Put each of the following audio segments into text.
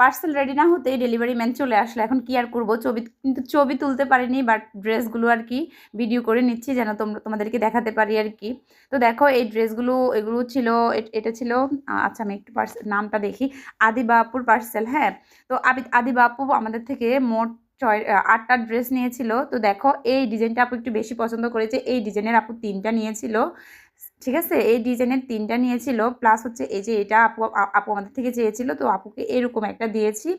Parcel ready না হতেই delivery man চলে আসলো। এখন কি আর করবো, ছবি তুলতে পারিনি, বাট ড্রেসগুলো আর কি ভিডিও করে নিচ্ছি যেন তোমাদেরকে দেখাতে পারি আর কি। তো দেখো এই ড্রেসগুলো এগুলো ছিল, এটা ছিল আচ্ছা আমি একটু নামটা দেখি, আদিবা আপুর পার্সেল। হ্যাঁ, তো আদিবা আপু আমাদের থেকে মোট 8টা ড্রেস নিয়েছিল। তো দেখো এই ডিজাইনটা আপু একটু বেশি পছন্দ করেছে, এই ডিজাইনের আপু 3টা নিয়েছিল। ঠিক আছে, এই ডিজাইনের 3টা নিয়েছিল, প্লাস হচ্ছে এই যে এটা আপু আপু আমাদের থেকে চেয়েছিল, তো আপুকে এরকম একটা দিয়েছি।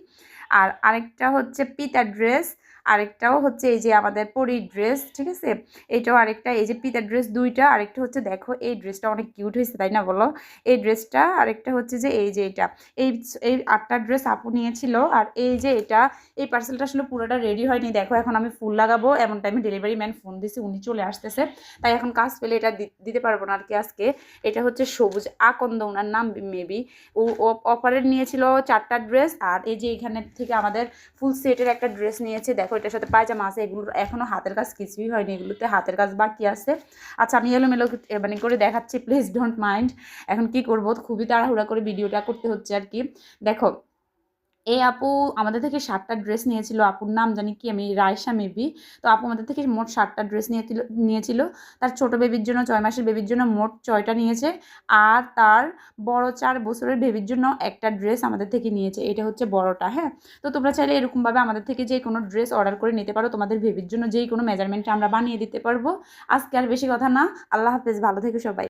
আর আরেকটা হচ্ছে পিতা ড্রেস, আরেকটাও হচ্ছে এই যে আমাদের পরীর ড্রেস। ঠিক আছে, এটাও আরেকটা, এই যে পিতা ড্রেস 2টা, আরেকটা হচ্ছে দেখো এই ড্রেসটা অনেক কিউট হয়েছে তাই না বলো, এই ড্রেসটা। আরেকটা হচ্ছে যে এই যে এটা, এই এই 8টা ড্রেস আপু নিয়েছিল। আর এই যে এটা, এই পার্সেলটা আসলে পুরোটা রেডি হয়নি, দেখো এখন আমি ফুল লাগাবো এমন টাইমে ডেলিভারি ম্যান ফোন দিছে, উনি চলে আসতেছে, তাই এখন কাজ পেলে এটা দিতে পারবো না আর কি আজকে। এটা হচ্ছে সবুজ আকন্দ ওনার নাম মেবি, ও অফারের নিয়েছিল 4টা ড্রেস। আর এই যে এখানে থেকে আমাদের ফুল সেটের একটা ড্রেস নিয়েছে, দেখো এটার সাথে পায়জামা আছে। এগুলো এখনও হাতের কাজ কিছুই হয়নি, এগুলোতে হাতের কাজ বাকি আছে। আচ্ছা আমি এলোমেলো মানে করে দেখাচ্ছি, প্লিজ ডোন্ট মাইন্ড। এখন কি করবো, খুবই তাড়াহুড়া করে ভিডিওটা করতে হচ্ছে আর কি। দেখো এই আপু আমাদের থেকে 7টা ড্রেস নিয়েছিল, আপুর নাম জানি কি আমি, রায়সা মেবি। তো আপু আমাদের থেকে মোট 7টা ড্রেস নিয়েছিল। তার ছোট বেবির জন্য, 6 মাসের বেবির জন্য মোট 6টা নিয়েছে। আর তার বড় 4 বছরের বেবির জন্য একটা ড্রেস আমাদের থেকে নিয়েছে, এটা হচ্ছে বড়টা। হ্যাঁ, তো তোমরা চাইলে এরকমভাবে আমাদের থেকে যে কোনো ড্রেস অর্ডার করে নিতে পারো, তোমাদের বেবির জন্য যেই কোনো মেজারমেন্টে আমরা বানিয়ে দিতে পারবো। আজকে আর বেশি কথা না, আল্লাহ হাফেজ, ভালো থেকো সবাই।